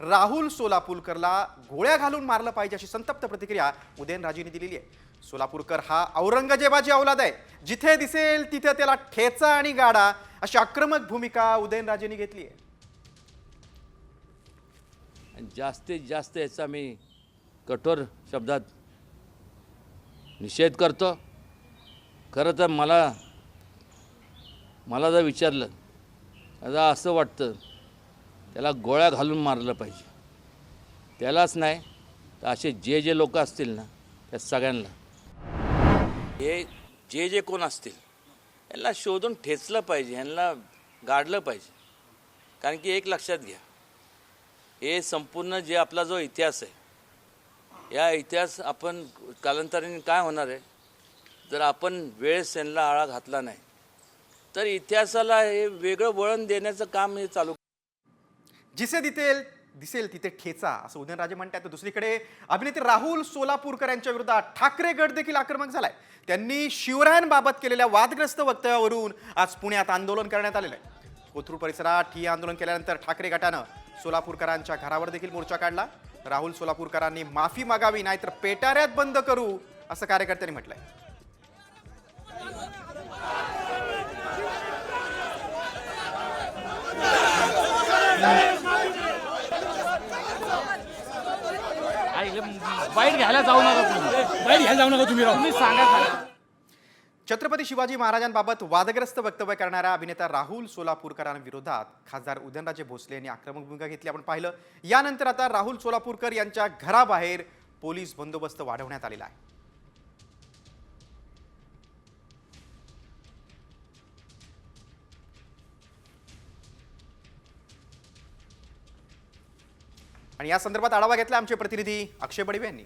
राहुल सोलापूरकरला गोळ्या घालून मारलं पाहिजे अशी संतप्त प्रतिक्रिया उदयनराजेंनी दिलेली आहे. सोलापूरकर हा औरंगजेबाची औलाद आहे. जिथे दिसेल तिथे त्याला ठेचा आणि गाडा अशी आक्रमक भूमिका उदयनराजेंनी घेतली आहे. जास्तीत जास्त याचा मी कठोर शब्दात निषेध करतो. खरं तर मला जर विचारलं आता असं वाटतं त्याला गोळ्या घालून मारलं पाहिजे. त्यालाच नाही तर असे जे लोक असतील ना त्या सगळ्यांना, हे जे कोण असतील यांना शोधून ठेचलं पाहिजे, यांना गाडलं पाहिजे. कारण की एक लक्षात घ्या, हे संपूर्ण जे आपला जो इतिहास आहे, या इतिहास आपण कालांतराने काय होणार आहे, जर आपण वेळेस यांना आळा घातला नाही तर इतिहासाला हे वेगळं वळण देण्याचं काम हे चालू. जिसे दिसेल तिथे ठेचा असं उदयनराजे म्हणतात. तर दुसरीकडे अभिनेते राहुल सोलापूरकर यांच्या विरोधात ठाकरे गट देखील आक्रमक झालाय. त्यांनी शिवरायांबाबत केलेल्या वादग्रस्त वक्तव्यावरून आज पुण्यात आंदोलन करण्यात आलेलं आहे. कोथरूड परिसरात ही आंदोलन केल्यानंतर ठाकरे गटानं सोलापूरकरांच्या घरावर देखील मोर्चा काढला. राहुल सोलापूरकरांनी माफी मागावी नाहीतर पेटाऱ्यात बंद करू असं कार्यकर्त्यांनी म्हटलंय. बाईट घ्यायला जाऊ नका तुम्ही सांगा. छत्रपती शिवाजी महाराजांबाबत वादग्रस्त वक्तव्य करणाऱ्या अभिनेता राहुल सोलापूरकरांविरोधात खासदार उदयनराजे भोसले यांनी आक्रमक भूमिका घेतली. आपण पाहिलं. यानंतर आता राहुल सोलापूरकर यांच्या घराबाहेर पोलीस बंदोबस्त वाढवण्यात आलेला आहे. आणि या संदर्भात आढावा घेतला आमचे प्रतिनिधी अक्षय बडवे यांनी.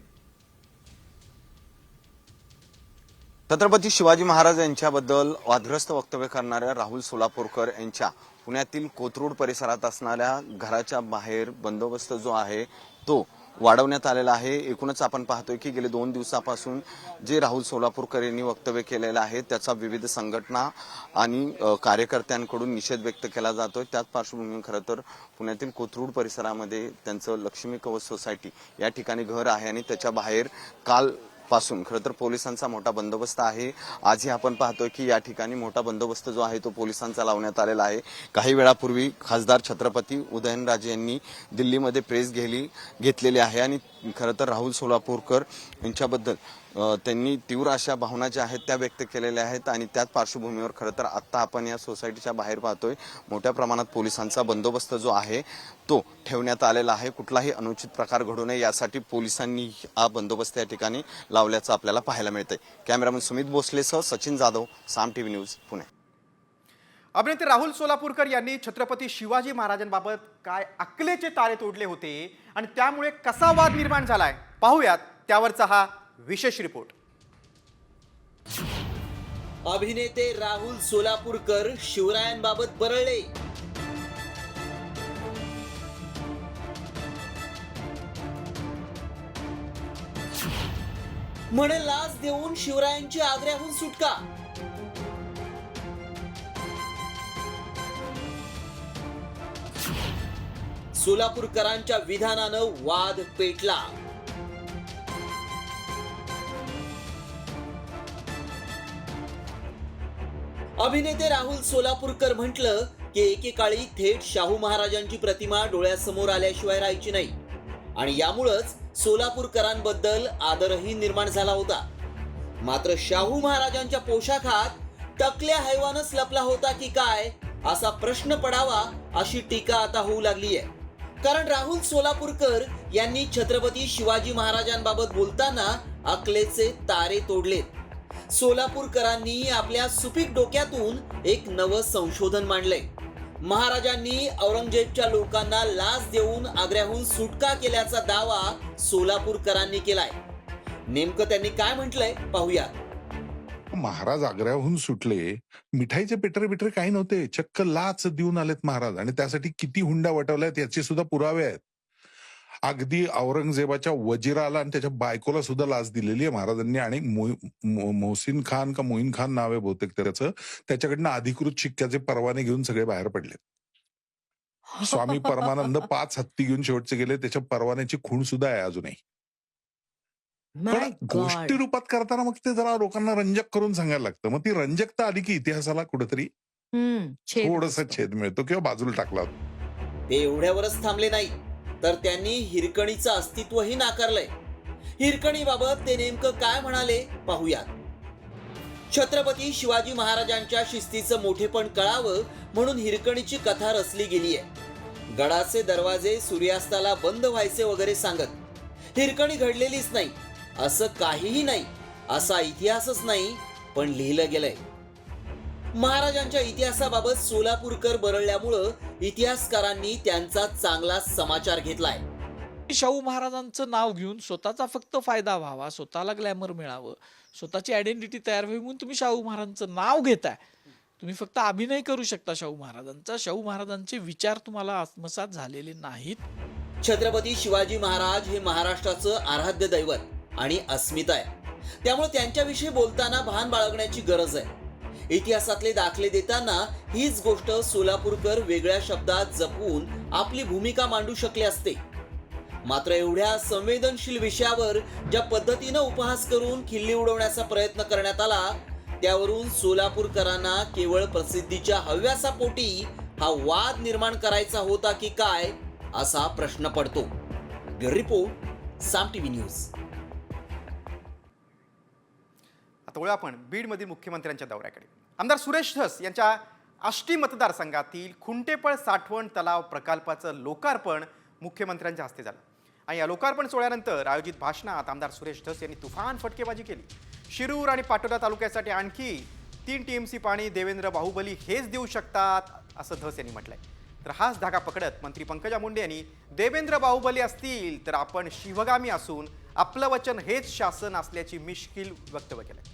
छत्रपती शिवाजी महाराज यांच्याबद्दल वादग्रस्त वक्तव्य करणाऱ्या राहुल सोलापूरकर यांच्या पुण्यातील कोथरूड परिसरात असणाऱ्या घराच्या बाहेर बंदोबस्त जो आहे तो वाढवण्यात आलेला आहे. एकूणच आपण पाहतोय की गेले 2 दिवसापासून जे राहुल सोलापूरकर यांनी वक्तव्य केलेलं आहे त्याचा विविध संघटना आणि कार्यकर्त्यांकडून निषेध व्यक्त केला जातोय. त्याच पार्श्वभूमीवर खरं तर पुण्यातील कोथरूड परिसरामध्ये त्यांचं लक्ष्मी कवच सोसायटी या ठिकाणी घर आहे आणि त्याच्या बाहेर काल पासून खरं तर पोलिसांचा मोठा बंदोबस्त आहे. आजही आपण पाहतोय की या ठिकाणी मोठा बंदोबस्त जो आहे तो पोलिसांचा लावण्यात आलेला आहे. काही वेळापूर्वी खासदार छत्रपती उदयनराजे यांनी दिल्लीमध्ये प्रेस घेतलेली आहे आणि खरं तर राहुल सोलापूरकर यांच्याबद्दल त्यांनी तीव्र अशा भावना ज्या आहेत त्या व्यक्त केलेल्या आहेत आणि त्याच पार्श्वभूमीवर खरं तर आत्ता आपण या सोसायटीच्या बाहेर पाहतोय मोठ्या प्रमाणात पोलिसांचा बंदोबस्त जो आहे तो ठेवण्यात आलेला आहे. कुठलाही अनुचित प्रकार घडू नये यासाठी पोलिसांनी हा बंदोबस्त या ठिकाणी लावल्याचं आपल्याला पाहायला मिळतंय. कॅमेरामन सुमित भोसलेसह सचिन जाधव, साम टीव्ही न्यूज, पुणे. अभिनेते राहुल सोलापूरकर यांनी छत्रपती शिवाजी महाराजांबाबत काय अकलेचे तारे तोडले होते आणि त्यामुळे कसा वाद निर्माण झालाय पाहूयात त्यावरचा हा विशेष रिपोर्ट. अभिनेते राहुल सोलापूरकर शिवरायांबाबत बरळले. म्हणे लाच देऊन शिवरायांची आग्र्याहून सुटका. सोलापूरकरांच्या विधानानं वाद पेटला. अभिनेते राहुल सोलापूरकर म्हटलं की एकेकाळी थेट शाहू महाराजांची प्रतिमा डोळ्यासमोर आल्याशिवाय राहायची नाही आणि यामुळेच सोलापूरकरांबद्दल आदरही निर्माण झाला होता. मात्र शाहू महाराजांच्या पोशाखात टकल्या हैवानच लपला होता की काय असा प्रश्न पडावा अशी टीका आता होऊ लागली आहे. कारण राहुल सोलापूरकर यांनी छत्रपती शिवाजी महाराजांबाबत बोलताना अकलेचे तारे तोडलेत. सोलापूरकरांनी आपल्या सुपीक डोक्यातून एक नवं संशोधन मांडलंय. महाराजांनी औरंगजेबच्या लोकांना लाच देऊन आग्र्याहून सुटका केल्याचा दावा सोलापूरकरांनी केलाय. नेमकं त्यांनी काय म्हटलंय पाहूया. महाराज आग्र्याहून सुटले, मिठाईचे पेटरे काही नव्हते, चक्क लाच देऊन आलेत महाराज आणि त्यासाठी किती हुंडा वटवल्यात याचे सुद्धा पुरावे आहेत. अगदी औरंगजेबाच्या वजिराला आणि त्याच्या बायकोला सुद्धा लाच दिलेली आहे महाराजांनी आणि मोहसिन खान का मोईन खान नाव आहे बहुतेक त्याचं, त्याच्याकडनं अधिकृत शिक्क्याचे परवाने घेऊन सगळे बाहेर पडले. स्वामी परमानंद 5 हत्ती घेऊन शेवटचे गेले, त्याच्या परवान्याची खूण सुद्धा आहे अजूनही. पण My गोष्टी God. रूपात करताना मग ते जरा लोकांना रंजक करून सांगायला लागतं. मग ती रंजकता आली की इतिहासाला कुठेतरी छेद थोडस बसतो. छेद मिळतो किंवा बाजूला टाकला होतो. ते एवढ्यावरच थांबले नाही तर त्यांनी हिरकणीचं अस्तित्वही नाकारलंय. हिरकणीबाबत ते नेमकं काय म्हणाले पाहूयात. छत्रपती शिवाजी महाराजांच्या शिस्तीचं मोठेपण कळावं म्हणून हिरकणीची कथा रचली गेलीय. गडाचे दरवाजे सूर्यास्ताला बंद व्हायचे वगैरे सांगत हिरकणी घडलेलीच नाही असं काहीही नाही, असा इतिहासच नाही पण लिहिलं गेलंय. महाराजांच्या इतिहासाबाबत सोलापूरकर बरळल्यामुळं इतिहासकारांनी त्यांचा चांगला समाचार घेतलाय. शाहू महाराजांचं नाव घेऊन स्वतःचा फक्त फायदा व्हावा, स्वतःला ग्लॅमर मिळावं, स्वतःची आयडेंटिटी तयार व्हावी म्हणून तुम्ही शाहू महाराजांचं नाव घेताय. तुम्ही फक्त अभिनय करू शकता शाहू महाराजांचा. शाहू महाराजांचे विचार तुम्हाला आत्मसात झालेले नाहीत. छत्रपती शिवाजी महाराज हे महाराष्ट्राचं आराध्य दैवत आणि अस्मिता आहे. त्यामुळे त्यांच्याविषयी बोलताना भान बाळगण्याची गरज आहे. इतिहासातले दाखले देताना हीच गोष्ट सोलापूरकर वेगळ्या शब्दात जपून आपली भूमिका मांडू शकले असते. मात्र एवढ्या संवेदनशील विषयावर ज्या पद्धतीनं उपहास करून खिल्ली उडवण्याचा प्रयत्न करण्यात आला त्यावरून सोलापूरकरांना केवळ प्रसिद्धीच्या हव्यासापोटी हा वाद निर्माण करायचा होता की काय असा प्रश्न पडतो. ब्युरो रिपोर्ट, साम टीव्ही न्यूज. आता वळू आपण बीडमधील मुख्यमंत्र्यांच्या दौऱ्याकडे. आमदार सुरेश धस यांच्या आष्टी मतदारसंघातील खुंटेपळ साठवण तलाव प्रकल्पाचं लोकार्पण मुख्यमंत्र्यांच्या हस्ते झालं. आणि या लोकार्पण सोहळ्यानंतर आयोजित भाषणात आमदार सुरेश धस यांनी तुफान फटकेबाजी केली. शिरूर आणि पाटोदा तालुक्यासाठी आणखी 3 TMC पाणी देवेंद्र बाहुबली हेच देऊ शकतात असं धस यांनी म्हटलंय. तर हाच धागा पकडत मंत्री पंकजा मुंडे यांनी देवेंद्र बाहुबली असतील तर आपण शिवगामी असून आपलं वचन हेच शासन असल्याची मिश्किल वक्तव्य केलंय.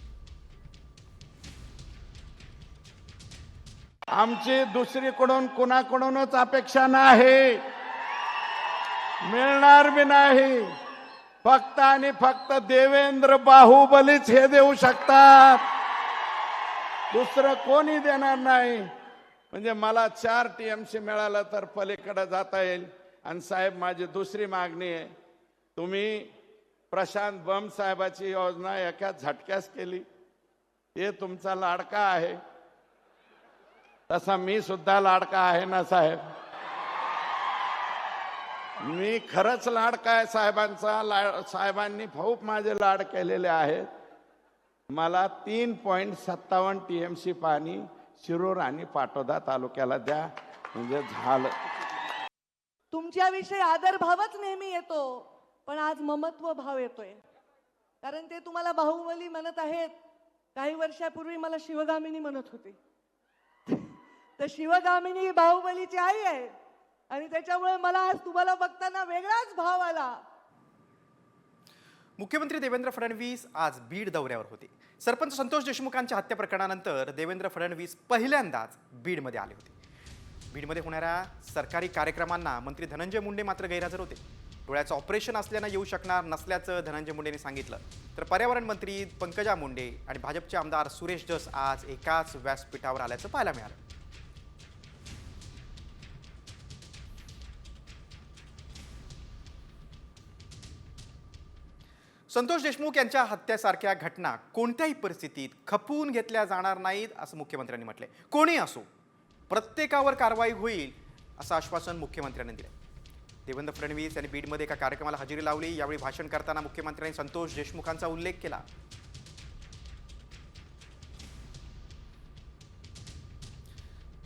आमची दुसरीकडून कुणाकडूनच अपेक्षा नाही, मिळणार बी नाही. फक्त आणि फक्त देवेंद्र बाहुबलीच हे देऊ शकतात, दुसरं कोणी देणार नाही. म्हणजे मला 4 TMC मिळालं तर पलीकडे जाता येईल. आणि साहेब, माझी दुसरी मागणी आहे, तुम्ही प्रशांत बम साहेबाची योजना एका झटक्यास केली, हे तुमचा लाडका आहे. तसा मी सुद्धा लाडका आहे ना साहेब, मी खरंच लाडका आहे साहेबांचा. साहेबांनी खूप माझे लाड केलेले आहेत. मला 3.57 TMC पाणी शिरूर आणि पाटोदा तालुक्याला द्या, म्हणजे झालं. तुमच्याविषयी आदर भावच नेहमी येतो, पण आज ममत्व भाव येतोय. कारण ते तुम्हाला बाहुबली म्हणत आहेत, काही वर्षापूर्वी मला शिवगामिनी म्हणत होते. तर शिवगामिनी बाहुबलीची आई आहे आणि त्याच्यामुळे मला आज तुम्हाला बघताना वेगळाच भाव आला. मुख्यमंत्री देवेंद्र फडणवीस आज बीड दौऱ्यावर होते. सरपंच संतोष देशमुखांच्या हत्या प्रकरणानंतर देवेंद्र फडणवीस पहिल्यांदाच बीडमध्ये आले होते. बीडमध्ये होणाऱ्या सरकारी कार्यक्रमांना मंत्री धनंजय मुंडे मात्र गैरहजर होते. डोळ्याचं ऑपरेशन असल्यानं येऊ शकणार नसल्याचं धनंजय मुंडेंनी सांगितलं. तर पर्यावरण मंत्री पंकजा मुंडे आणि भाजपचे आमदार सुरेश धस आज एकाच व्यासपीठावर आल्याचं पाहायला मिळालं. संतोष देशमुख यांच्या हत्येसारख्या घटना कोणत्याही परिस्थितीत खपवून घेतल्या जाणार नाहीत असं मुख्यमंत्र्यांनी म्हटलंय. कोणी असो, प्रत्येकावर कारवाई होईल असं आश्वासन मुख्यमंत्र्यांनी दिलं. देवेंद्र फडणवीस यांनी बीडमध्ये एका कार्यक्रमाला हजेरी लावली. यावेळी भाषण करताना मुख्यमंत्र्यांनी संतोष देशमुखांचा उल्लेख केला.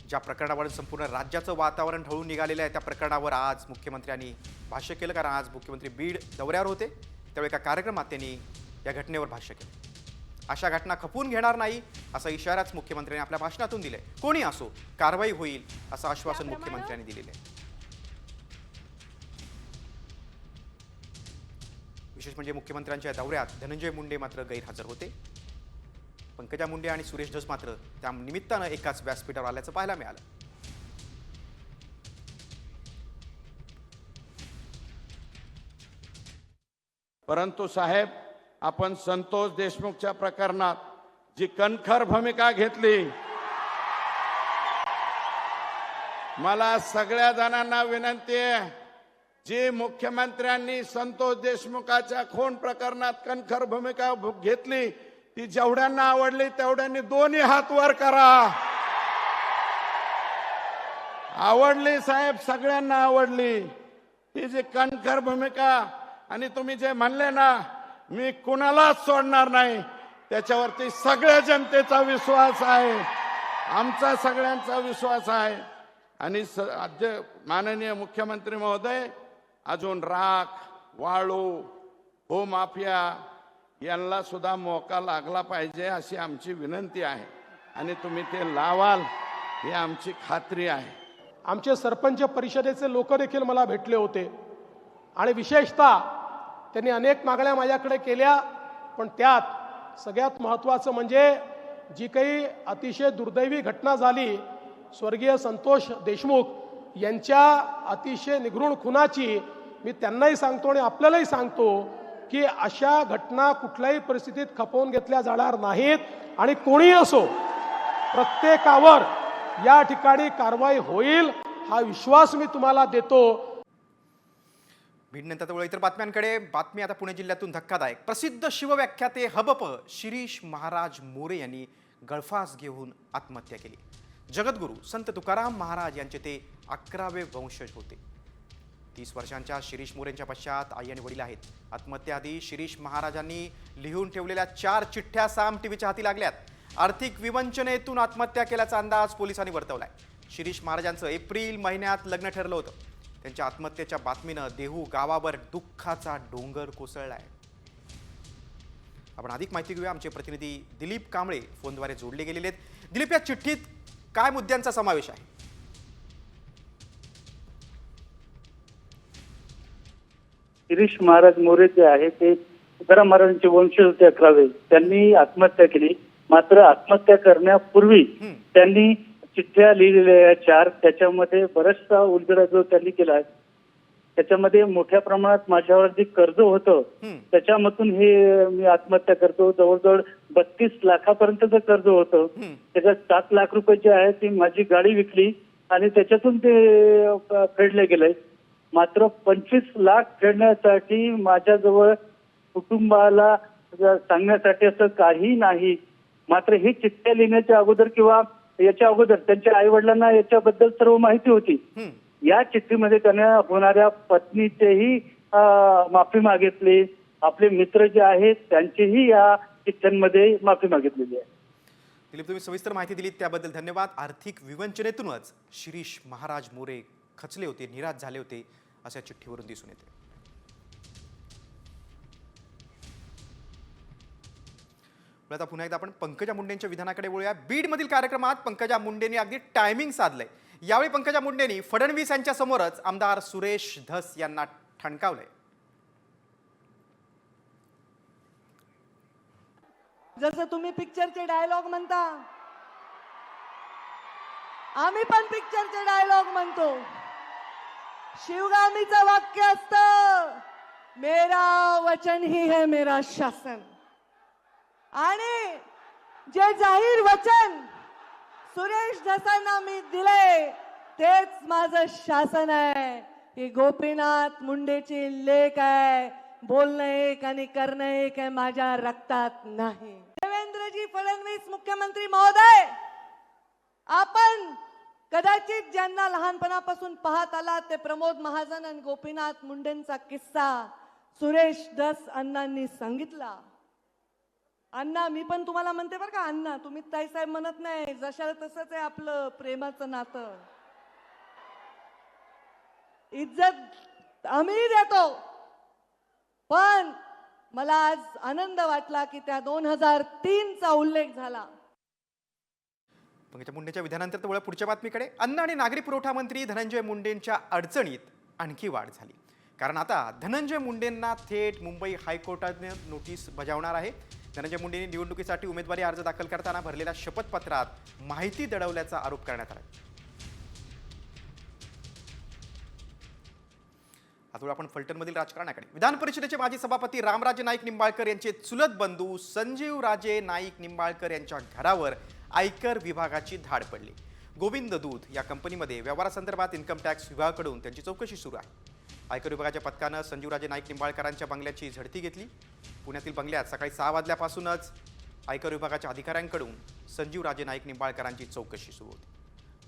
ज्या प्रकरणावर संपूर्ण राज्याचं वातावरण ढवळून निघालेलं आहे त्या प्रकरणावर आज मुख्यमंत्र्यांनी भाष्य केलं. कारण आज मुख्यमंत्री बीड दौऱ्यावर होते, त्यावेळी एका कार्यक्रमात त्यांनी या घटनेवर भाष्य केलं. अशा घटना खपवून घेणार नाही असा इशाराच मुख्यमंत्र्यांनी आपल्या भाषणातून दिलाय. कोणी असो, कारवाई होईल असं आश्वासन मुख्यमंत्र्यांनी दिलेलं आहे. विशेष म्हणजे मुख्यमंत्र्यांच्या दौऱ्यात धनंजय मुंडे मात्र गैरहजर होते. पंकजा मुंडे आणि सुरेश धस मात्र त्या निमित्तानं एकाच व्यासपीठावर आल्याचं पाहायला मिळालं. परंतु साहेब, आपण संतोष देशमुखच्या प्रकरणात जी कणखर भूमिका घेतली मला सगळ्या जणांना विनंती आहे, जी मुख्यमंत्र्यांनी संतोष देशमुखाच्या खून प्रकरणात कणखर भूमिका घेतली ती जेवढ्यांना आवडली तेवढ्यांनी दोन्ही हात वर करा. आवडली साहेब, सगळ्यांना आवडली ती जी कणखर भूमिका. आणि तुम्ही जे म्हणले ना, मी कुणालाच सोडणार नाही, त्याच्यावरती सगळ्या जनतेचा विश्वास आहे, आमचा सगळ्यांचा विश्वास आहे. आणि माननीय मुख्यमंत्री महोदय, अजून राख, वाळू, भूमाफिया यांना सुद्धा मोका लागला पाहिजे अशी आमची विनंती आहे. आणि तुम्ही ते लावाल ही आमची खात्री आहे. आमचे सरपंच परिषदेचे लोक देखील मला भेटले होते आणि विशेषतः त्यांनी अनेक मागण्या माझ्याकडे केल्या, पण त्यात सगळ्यात महत्त्वाचं म्हणजे जी काही अतिशय दुर्दैवी घटना झाली, स्वर्गीय संतोष देशमुख यांच्या अतिशय निगृण खुनाची, मी त्यांनाही सांगतो आणि आपल्यालाही सांगतो की अशा घटना कुठल्याही परिस्थितीत खपवून घेतल्या जाणार नाहीत. आणि कोणी असो, प्रत्येकावर या ठिकाणी कारवाई होईल हा विश्वास मी तुम्हाला देतो. भिडनंतर वळ इतर बातम्यांकडे. बातमी आता पुणे जिल्ह्यातून धक्कादायक. प्रसिद्ध शिवव्याख्याते हबप शिरीष महाराज मोरे यांनी गळफास घेऊन आत्महत्या केली. जगद्गुरू संत तुकाराम महाराज यांचे ते 11वे वंशज होते. 30 वर्षांच्या शिरीष मोरेंच्या पश्चात आई आणि वडील आहेत. आत्महत्याआधी शिरीष महाराजांनी लिहून ठेवलेल्या 4 चिठ्ठ्या साम टीव्हीच्या हाती लागल्यात. आर्थिक विवंचनेतून आत्महत्या केल्याचा अंदाज पोलिसांनी वर्तवलाय. शिरीष महाराजांचं एप्रिल महिन्यात लग्न ठरलं होतं. त्यांच्या आत्महत्येच्या बातमीनं देहू गावावर दुःखाचा डोंगर कोसळलाय. आपण अधिक माहिती घेऊया. आमचे प्रतिनिधी दिलीप कांबळे फोनद्वारे जोडले गेलेले आहेत. दिलीप, या चिठ्ठीत काय मुद्द्यांचा समावेश आहे? शिरीष महाराज मोरे जे आहे ते तुकाराम महाराजांचे वंशज होते 11वे. त्यांनी आत्महत्या केली. मात्र आत्महत्या करण्यापूर्वी त्यांनी चिठ्ठ्या लिहिलेल्या 4, त्याच्यामध्ये बराचसा उलगडा जो त्यांनी केला, त्याच्यामध्ये मोठ्या प्रमाणात माझ्यावर जे कर्ज होतं त्याच्यामधून हे मी आत्महत्या करतो. जवळजवळ 32 लाखापर्यंतचं कर्ज होतं. त्याच्यात 7 लाख रुपये जे आहे ती माझी गाडी विकली आणि त्याच्यातून ते फेडले गेले. मात्र 25 लाख फेडण्यासाठी माझ्याजवळ कुटुंबाला सांगण्यासाठी असं काही नाही. मात्र ही चिठ्ठ्या लिहिण्याच्या अगोदर किंवा याच्या अगोदर त्यांच्या आई वडिलांना याच्याबद्दल सर्व माहिती होती. या चिठ्ठीमध्ये त्यांना होणाऱ्या पत्नीचेही माफी मागितली. आपले मित्र जे आहेत त्यांचीही या चिठ्ठ्यांमध्ये माफी मागितलेली आहे. दिलीप, तुम्ही सविस्तर माहिती दिलीत त्याबद्दल धन्यवाद. आर्थिक विवंचनेतूनच शिरीष महाराज मोरे खचले होते, निराश झाले होते, अशा चिठ्ठीवरून दिसून येते. आता पुन्हा एकदा आपण पंकजा मुंडेंच्या विधानाकडे वळूया. बीडमधील कार्यक्रमात पंकजा मुंडेंनी अगदी टायमिंग साधलंय. यावेळी पंकजा मुंडेंनी फडणवीस यांच्या समोरच आमदार सुरेश धस यांना ठणकावलंय. जसं तुम्ही पिक्चरचे डायलॉग म्हणता, आम्ही पण पिक्चरचे डायलॉग म्हणतो. शिवगामीचं वाक्य असतं, मेरा वचन ही है मेरा शासन. आणि जे जाहीर वचन सुरेश धसांना मी दिले तेच माझं शासन आहे. ही गोपीनाथ मुंडेची लेख आहे. बोलणं एक आणि करणं एक आहे, माझ्या रक्तात नाही. देवेंद्रजी फडणवीस मुख्यमंत्री महोदय, आपण कदाचित ज्यांना लहानपणापासून पाहत आला ते प्रमोद महाजन आणि गोपीनाथ मुंडेंचा किस्सा सुरेश धस अण्णांनी सांगितला. अण्णा, मी पण तुम्हाला म्हणते बरं का अण्णा, तुम्ही ताईसाहेब म्हणत नाही. जशाला तसंच आहे आपलं प्रेमाचं नातं. इज्जत आम्ही देतो, पण मला आज आनंद वाटला की त्या 2003चा उल्लेख झाला. पंकजा मुंडेंच्या विधानानंतर वळ पुढच्या बातमीकडे. अन्न आणि नागरी पुरवठा मंत्री धनंजय मुंडेंच्या अडचणीत आणखी वाढ झाली. कारण आता धनंजय मुंडेंना थेट मुंबई हायकोर्टाने नोटीस बजावणार आहे. धनंजय मुंडेंनी निवडणुकीसाठी उमेदवारी अर्ज दाखल करताना भरलेल्या शपथपत्रात माहिती दडवल्याचा आरोप करण्यात आला. आता आपण फलटणमधील राजकारणाकडे. विधान परिषदेचे माजी सभापती रामराजे नाईक निंबाळकर यांचे चुलत बंधू संजीव राजे नाईक निंबाळकर यांच्या घरावर आयकर विभागाची धाड पडली. गोविंद दूध या कंपनीमध्ये व्यवहारासंदर्भात इन्कम टॅक्स विभागाकडून त्यांची चौकशी सुरू आहे. आयकर विभागाच्या पथकानं संजीवराजे नाईक निंबाळकरांच्या बंगल्याची झडती घेतली. पुण्यातील बंगल्यात सकाळी 6 वाजल्यापासूनच आयकर विभागाच्या अधिकाऱ्यांकडून संजीवराजे नाईक निंबाळकरांची चौकशी सुरू होती.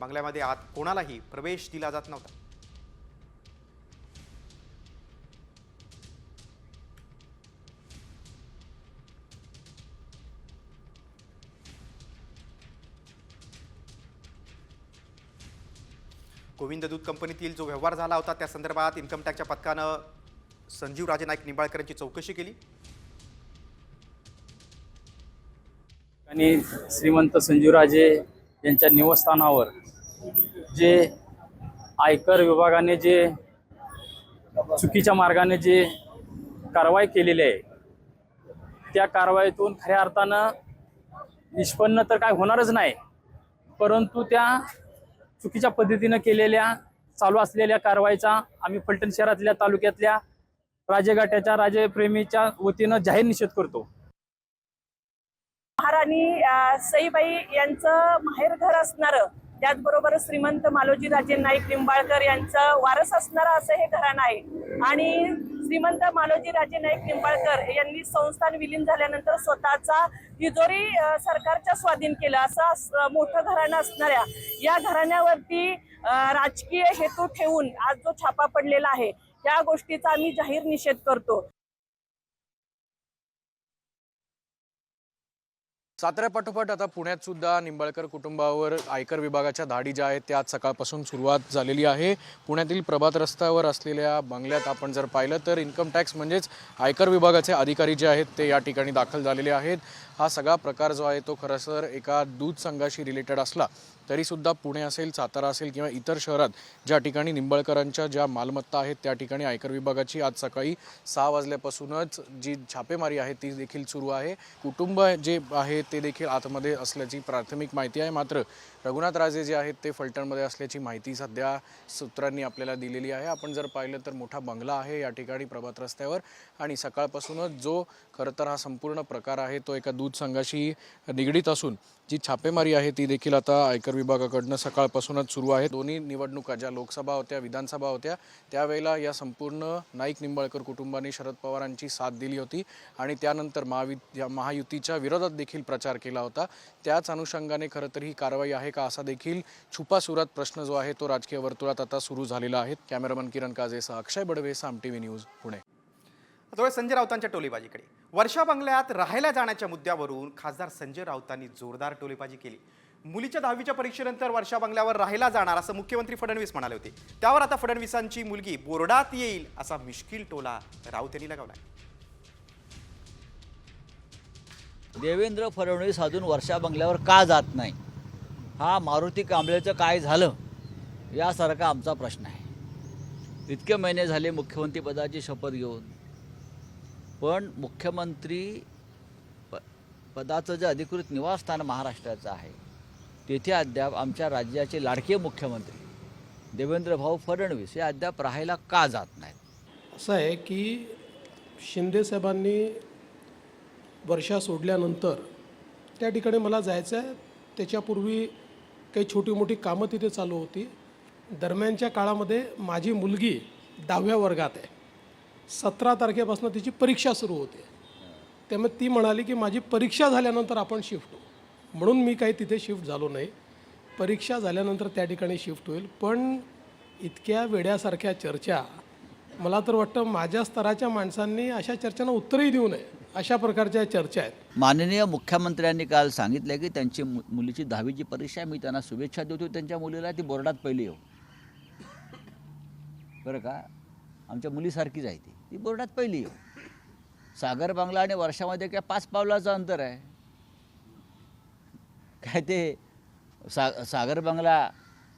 बंगल्यामध्ये आत कोणालाही प्रवेश दिला जात नव्हता. गोविंद दूध कंपनीतील जो व्यवहार झाला होता त्या संदर्भात इन्कम टॅक्सच्या पथकानं संजीवराजे नाईक निंबाळकरांची चौकशी केली. आणि श्रीमंत संजीवराजे यांच्या निवासस्थानावर जे आयकर विभागाने जे चुकीच्या मार्गाने जे कारवाई केलेली आहे त्या कारवाईतून खऱ्या अर्थानं निष्पन्न तर काय होणारच नाही, परंतु त्या चुकीच्या पद्धतीनं केलेल्या चालू असलेल्या कारवाईचा आम्ही फलटण शहरातल्या तालुक्यातल्या राजेगाट्याच्या राजेप्रेमीच्या वतीनं जाहीर निषेध करतो. महाराणी सईबाई यांचं माहेर घर असणारं, त्याचबरोबर श्रीमंत मालोजी राजे नाईक निंबाळकर यांचं वारस असणारं असं हे घराणं आहे. आणि श्रीमंत मालोजी राजे नाईक निंबाळकर यांनी संस्थान विलीन झाल्यानंतर स्वतःचा तिजोरी सरकारच्या स्वाधीन केलं असं मोठं घराणं असणाऱ्या या घराण्यावरती राजकीय हेतू ठेवून आज जो छापा पडलेला आहे त्या गोष्टीचा आम्ही जाहीर निषेध करतो. साताऱ्यापाठोपाठ आता पुण्यात सुद्धा निंबाळकर कुटुंबावर आयकर विभागाच्या धाडी ज्या आहेत त्या आज सकाळपासून सुरुवात झालेली आहे. पुण्यातील प्रभात रस्त्यावर असलेल्या बंगल्यात आपण जर पाहिलं तर इन्कम टॅक्स म्हणजेच आयकर विभागाचे अधिकारी जे आहेत ते या ठिकाणी दाखल झालेले आहेत. हा सगळा प्रकार जो आहे तो खरं तर एका दूध संघाशी रिलेटेड असला तरीसुद्धा पुणे असेल, सातारा असेल किंवा इतर शहरात ज्या ठिकाणी निंबाळकरांच्या ज्या मालमत्ता आहेत त्या ठिकाणी आयकर विभागाची आज सकाळी 6 वाजल्यापासूनच जी छापेमारी आहे ती देखील सुरू आहे. कुटुंब जे आहे ते देखील आतमध्ये असल्याची प्राथमिक माहिती आहे. मात्र रघुनाथ राजे जे आहेत ते फलटणमध्ये असल्याची माहिती सध्या सूत्रांनी आपल्याला दिलेली आहे. आपण जर पाहिलं तर मोठा बंगला आहे या ठिकाणी प्रभात रस्त्यावर आणि सकाळपासूनच जो खरं तर हा संपूर्ण प्रकार आहे तो एका दूध संघाशी निगडीत असून जी छापेमारी आहे ती देखील आता आयकर विभागाकडनं सकाळपासूनच सुरू आहे. दोन्ही निवडणुका ज्या लोकसभा होत्या, विधानसभा होत्या त्यावेळेला या संपूर्ण नाईक निंबाळकर कुटुंबाने शरद पवारांची साथ दिली होती आणि त्यानंतर महायुतीच्या विरोधात देखील प्रचार केला होता. त्याच अनुषंगाने खरं तर ही कारवाई आहे का असा देखील छुपा सुरात प्रश्न जो आहे तो राजकीय वर्तुळात आता सुरू झालेला आहे. कॅमेरामन किरण काजेसह अक्षय बडवे, साम टीव्ही न्यूज, पुणे. आता संजय राऊतांच्या टोलेबाजीकडे. वर्षा बंगल्यात राहायला जाण्याच्या मुद्द्यावरून खासदार संजय राऊतांनी जोरदार टोलेबाजी केली. मुलीच्या 10वीच्या परीक्षेनंतर वर्षा बंगल्यावर राहायला जाणार असं मुख्यमंत्री फडणवीस म्हणाले होते. त्यावर आता फडणवीसांची मुलगी बोर्डात येईल असा मिश्किल टोला राऊत यांनी लगावलाय. देवेंद्र फडणवीस अजून वर्षा बंगल्यावर का जात नाही, हा मारुती कांबळेचं काय झालं यासारखा आमचा प्रश्न आहे. इतके महिने झाले मुख्यमंत्रीपदाची शपथ घेऊन, पण मुख्यमंत्री पदाचं जे अधिकृत निवासस्थान महाराष्ट्राचं आहे तेथे अद्याप आमच्या राज्याचे लाडके मुख्यमंत्री देवेंद्रभाऊ फडणवीस हे अद्याप राहायला का जात नाहीत. असं आहे की शिंदेसाहेबांनी वर्षा सोडल्यानंतर त्या ठिकाणी मला जायचं आहे. त्याच्यापूर्वी काही छोटी मोठी कामं तिथे चालू होती. दरम्यानच्या काळामध्ये माझी मुलगी 10व्या वर्गात आहे. 17 तारखेपासून तिची परीक्षा सुरू होते. त्यामुळे ती म्हणाली की माझी परीक्षा झाल्यानंतर आपण शिफ्ट होऊ, म्हणून मी काही तिथे शिफ्ट झालो नाही. परीक्षा झाल्यानंतर त्या ठिकाणी शिफ्ट होईल. पण इतक्या वेड्यासारख्या चर्चा, मला तर वाटतं माझ्या स्तराच्या माणसांनी अशा चर्चांना उत्तरही देऊ नये, अशा प्रकारच्या चर्चा आहेत. माननीय मुख्यमंत्र्यांनी काल सांगितलं की त्यांची मुलीची 10वीची परीक्षा, मी त्यांना शुभेच्छा देतो. त्यांच्या मुलीला ती बोर्डात पहिली येऊ, बरं का. आमच्या मुलीसारखीच आहे ती बोर्डात पहिली येऊ. सागर बंगला आणि वर्षामध्ये काय 5 पावलाचं अंतर आहे. काय ते सागर बंगला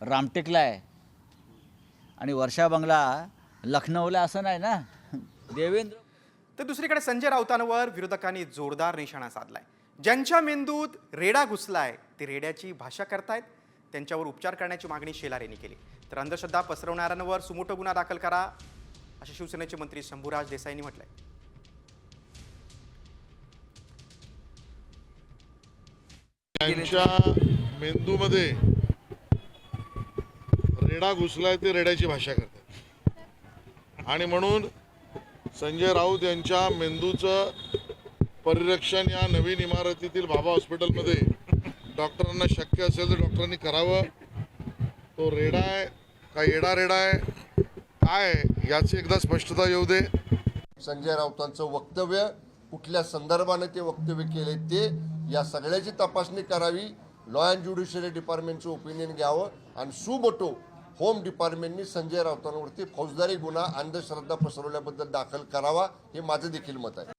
रामटेकला आहे आणि वर्षा बंगला लखनौला असं नाही ना. देवेंद्र. तर दुसरीकडे संजय राऊतांवर विरोधकांनी जोरदार निशाणा साधलाय. ज्यांच्या मेंदूत रेडा घुसलाय ते रेड्याची भाषा करतायत. त्यांच्यावर उपचार करण्याची मागणी शेलार यांनी केली. तर अंधश्रद्धा पसरवणाऱ्यांवर सुमोटो गुन्हा दाखल करा असे शिवसेनेचे मंत्री शंभूराज देसाईंनी म्हटलंय. त्यांच्या मेंदूमध्ये रेडा घुसलाय ते रेड्याची भाषा करतात आणि म्हणून संजय राऊत यांच्या मेंदूचं परिरक्षण या नवीन इमारतीतील बाबा हॉस्पिटलमध्ये डॉक्टरांना शक्य असेल तर डॉक्टरांनी करावं. तो रेडा आहे का येडा रेडा आहे काय याची एकदा स्पष्टता येऊ दे. संजय राऊतांचं वक्तव्य कुठल्या संदर्भाने ते वक्तव्य केले ते या सगळ्याची तपासणी करावी. लॉ अँड ज्युडिशरी डिपार्टमेंटचं ओपिनियन घ्यावं आणि सुमोटो होम डिपार्टमेंटनी संजय राऊतांवरती फौजदारी गुन्हा अंधश्रद्धा पसरवल्याबद्दल दाखल करावा हे माझं देखील मत आहे.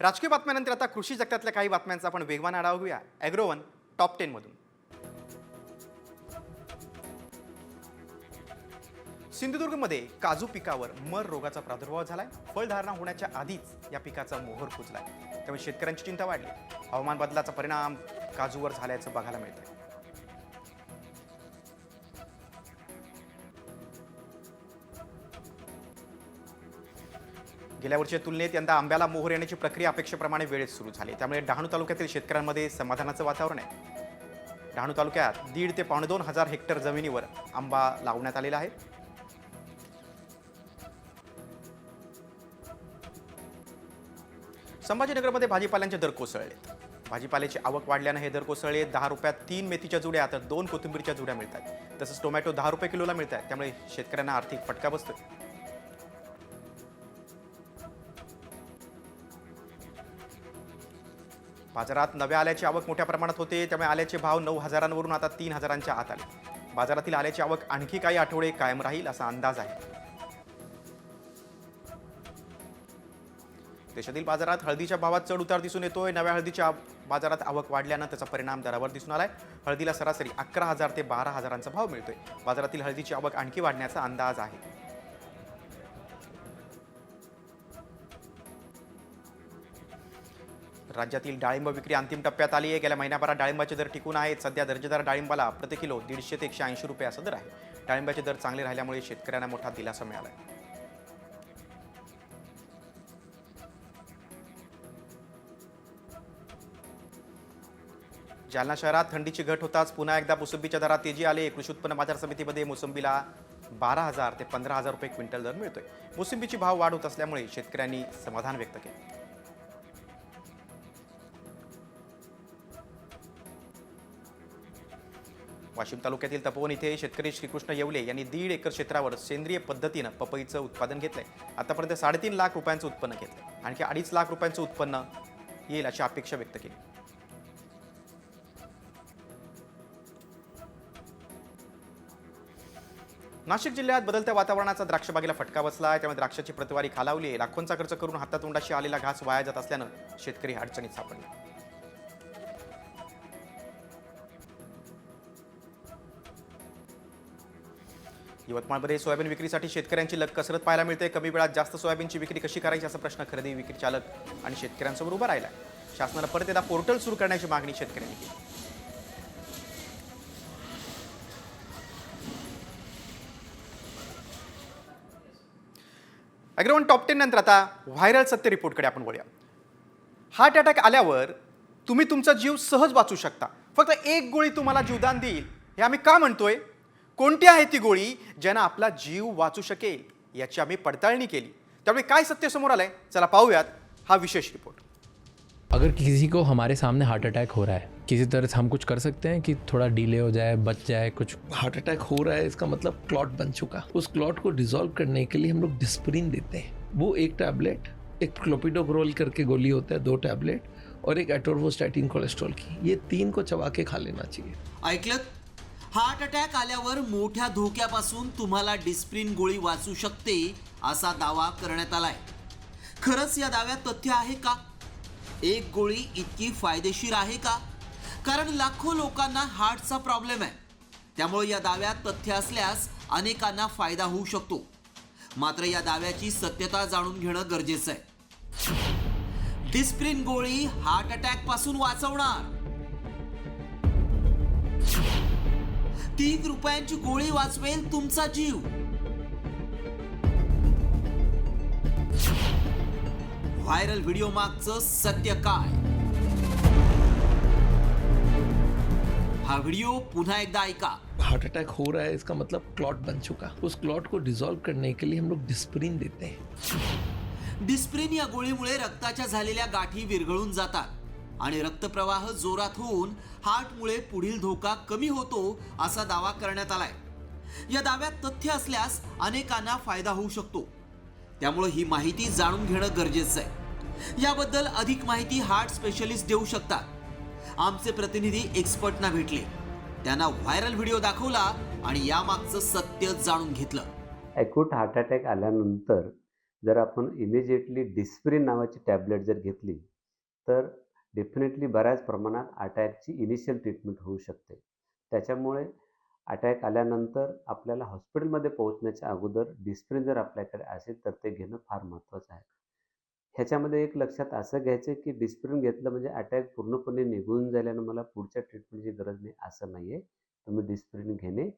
राजकीय बातम्यानंतर आता कृषी जगतातल्या काही बातम्यांचा आपण वेगवान आढावा घेऊया. ॲग्रोवन टॉप 10 मधून. सिंधुदुर्गमध्ये काजू पिकावर मर रोगाचा प्रादुर्भाव झालाय. फळधारणा होण्याच्या आधीच या पिकाचा मोहर कुजलाय, त्यामुळे शेतकऱ्यांची चिंता वाढली. हवामान बदलाचा परिणाम काजूवर झाल्याचं बघायला मिळतंय. गेल्या वर्षीच्या तुलनेत यंदा आंब्याला मोहर येण्याची प्रक्रिया अपेक्षेप्रमाणे वेळेत सुरू झाली, त्यामुळे डहाणू तालुक्यातील शेतकऱ्यांमध्ये समाधानाचं वातावरण आहे. डहाणू तालुक्यात 1,500 ते 2,500 हेक्टर जमिनीवर आंबा लावण्यात आलेला आहे. संभाजीनगरमध्ये भाजीपाल्यांचे दर कोसळलेत. भाजीपाल्याची आवक वाढल्यानं हे दर कोसळले. 10 रुपयात 3 मेथीच्या जुड्या तर 2 कोथिंबीरच्या जुड्या मिळतात. तसंच टोमॅटो 10 रुपये किलोला मिळत आहेत, त्यामुळे शेतकऱ्यांना आर्थिक फटका बसतोय. बाजारात नव्या आल्याची आवक मोठ्या प्रमाणात होते, त्यामुळे आल्याचे भाव 9,000वरून आता 3,000च्या आत आले. बाजारातील आल्याची आवक आणखी काही आठवडे कायम राहील असा अंदाज आहे. देशातील बाजारात हळदीच्या भावात चढ उतार दिसून येतोय. नव्या हळदीच्या बाजारात आवक वाढल्यानं त्याचा परिणाम दरावर दिसून आलाय. हळदीला सरासरी 11,000 ते 12,000चा भाव मिळतोय. बाजारातील हळदीची आवक आणखी वाढण्याचा अंदाज आहे. राज्यातील डाळिंब विक्री अंतिम टप्प्यात आली आहे. गेल्या महिन्याभरात डाळिंबाचे दर टिकून आहेत. सध्या दर्जेदार डाळिंबाला प्रति किलो 150 ते 180 रुपये असा दर आहे. डाळिंबाचे दर चांगले राहिल्यामुळे शेतकऱ्यांना मोठा दिलासा मिळाला आहे. जालना शहरात थंडीची घट होताच पुन्हा एकदा मोसंबीच्या दरात तेजी आली. कृषी उत्पन्न बाजार समितीमध्ये मोसंबीला 12,000 ते 15,000 रुपये क्विंटल दर मिळतोय. मोसंबीची भाव वाढ होत असल्यामुळे शेतकऱ्यांनी समाधान व्यक्त केले. वाशिम तालुक्यातील तपोवन इथे शेतकरी श्रीकृष्ण येवले यांनी 1.5 एकर क्षेत्रावर सेंद्रिय पद्धतीनं पपईचं उत्पादन घेतलंय. आतापर्यंत 3.5 लाख रुपयांचं उत्पन्न घेतलंय. आणखी 2.5 लाख रुपयांचं उत्पन्न येईल अशी अपेक्षा व्यक्त केली. नाशिक जिल्ह्यात बदलत्या वातावरणाचा द्राक्ष बागेला फटका बसलाय, त्यामुळे द्राक्षाची प्रतवारी खालावली आहे. लाखोंचा खर्च करून हातातोंडाशी आलेला घास वाया जात असल्यानं शेतकरी अडचणीत सापडले. यवतमाळमध्ये सोयाबीन विक्रीसाठी शेतकऱ्यांची लग कसरत पाहायला मिळते. कमी वेळात जास्त सोयाबीनची विक्री कशी करायची असा प्रश्न खरेदी विक्री चालक आणि शेतकऱ्यांसमोर उभा राहिला. शासनानं परत एकदा पोर्टल सुरू करण्याची मागणी शेतकऱ्यांनी केली. ॲग्रोवन टॉप 10 नंतर आता व्हायरल सत्य रिपोर्टकडे आपण वळूया. हार्ट अटॅक आल्यावर तुम्ही तुमचा जीव सहज वाचू शकता. फक्त एक गोळी तुम्हाला जीवदान देईल. हे आम्ही का म्हणतोय? कोणती आहे ती गोळी ज्यानं आपला जीव वाचू शकेल याची आम्ही पडताळणी केली. त्यामुळे काय सत्य समोर आलंय चला पाहूयात हा विशेष रिपोर्ट. अगर किसी को हमारे सामने हार्ट अटैक हो रहा है, किसी तरह से हम कुछ कर सकते हैं कि थोड़ा डिले हो जाए, बच जाए कुछ? हार्ट अटैक हो रहा है इसका मतलब क्लॉट बन चुका. उस क्लॉट को डिसॉल्व करने के लिए हम लोग डिस्प्रिन देते हैं. वो एक टैबलेट, एक क्लोपिडोग्रोल करके गोली होता है 2 टैबलेट और एक एटोर्वोस्टैटिन कोलेस्ट्रॉल की, ये 3 को चबा के खा लेना चाहिए. ऐकलत? हार्ट अटॅक आल्यावर मोठ्या धोक्यापासून तुम्हाला डिस्प्रिन गोळी वाचू शकते असा दावा करण्यात आलाय. खरंच या दाव्यात तथ्य आहे का? एक गोळी इतकी फायदेशीर आहे का? कारण लाखो लोकांना हार्टचा प्रॉब्लेम आहे. त्यामुळे या दाव्यात तथ्य असल्यास अनेकांना फायदा होऊ शकतो. मात्र या दाव्याची सत्यता जाणून घेणं गरजेचं आहे. डिस्प्रिन गोळी हार्ट अटॅक पासून वाचवणार. 3 रुपयांची गोळी वाचवेल तुमचा जीव. व्हायरल व्हिडिओ मागचं सत्य काय? हा व्हिडिओ पुन्हा एकदा ऐका हार्ट अटैक हो रहा है इसका मतलब क्लॉट बन चुका, उस क्लॉट को डिसॉल्व करने के लिए हम लोग डिस्प्रिन देते हैं। डिस्प्रिन या गोळीमुळे रक्ताच्या झालेल्या गाठी विरघळून जातात आणि रक्तप्रवाह जोरात होऊन हार्टमुळे पुढील धोका कमी होतो असा दावा करण्यात आलाय। या दाव्यात तथ्य असल्यास अनेकांना फायदा होऊ शकतो, त्यामुळे ही माहिती जाणून घेणं गरजेचं आहे। याबद्दल अधिक माहिती हार्ट स्पेशलिस्ट देऊ शकतात। आमचे प्रतिनिधी एक्सपर्टना भेटले, त्यांना व्हायरल व्हिडिओ दाखवला आणि यामागचं सत्य जाणून घेतलं। ॲक्यूट हार्ट अटॅक आल्यानंतर जर आपण इमिजिएटली डिस्प्रिन नावाची टॅबलेट जर घेतली तर डेफिनेटली बऱ्याच प्रमाणात अटॅकची इनिशियल ट्रीटमेंट होऊ शकते। त्याच्यामुळे अटॅक आल्यानंतर आपल्याला हॉस्पिटलमध्ये पोहोचण्याच्या अगोदर डिस्प्रिन जर आपल्याकडे असेल तर ते घेणं फार महत्त्वाचं आहे। ह्याच्यामध्ये एक लक्षात असं घ्यायचं की डिस्प्रिन घेतलं म्हणजे अटॅक पूर्णपणे निघून जाईल आणि मला पुढच्या ट्रीटमेंटची गरज नाही असं नाही आहे। तुम्ही डिस्प्रिन घेणे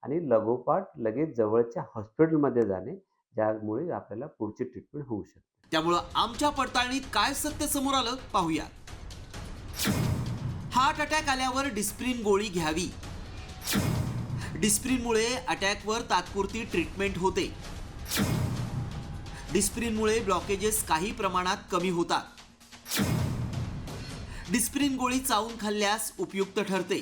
आणि लगोपाठ लगेच जवळच्या हॉस्पिटलमध्ये जाणे, ज्यामुळे आपल्याला पुढची ट्रीटमेंट होऊ शकते। त्यामुळे आमच्या पडताळणीत काय सत्य समोर आलं पाहूया। हार्ट अटॅक आल्यावर डिस्प्रिन गोळी घ्यावी। डिस्प्रिनमुळे अटॅकवर तात्पुरती ट्रीटमेंट होते। डिस्प्रिनमुळे ब्लॉकेजेस काही प्रमाणात कमी होतात। डिस्प्रिन गोळी चावून खाल्ल्यास उपयुक्त ठरते।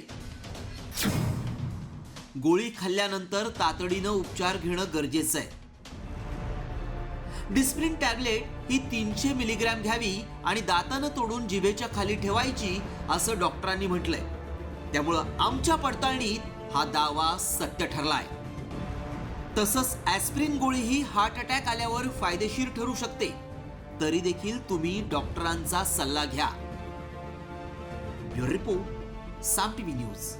गोळी खाल्ल्यानंतर तातडीनं उपचार घेणं गरजेचं आहे। डिस्प्रिन टॅबलेट ही 300 मिलीग्रॅम घ्यावी आणि दातानं तोडून जिभेच्या खाली ठेवायची असं डॉक्टरांनी म्हटलंय। त्यामुळं आमच्या पडताळणीत हा दावा सत्य ठरलाय। तसंच ॲस्प्रिन गोळी ही हार्ट अटॅक आल्यावर फायदेशीर ठरू शकते, तरी देखील तुम्ही डॉक्टरांचा सल्ला घ्या। ब्युरो रिपोर्ट, साम टीव्ही न्यूज।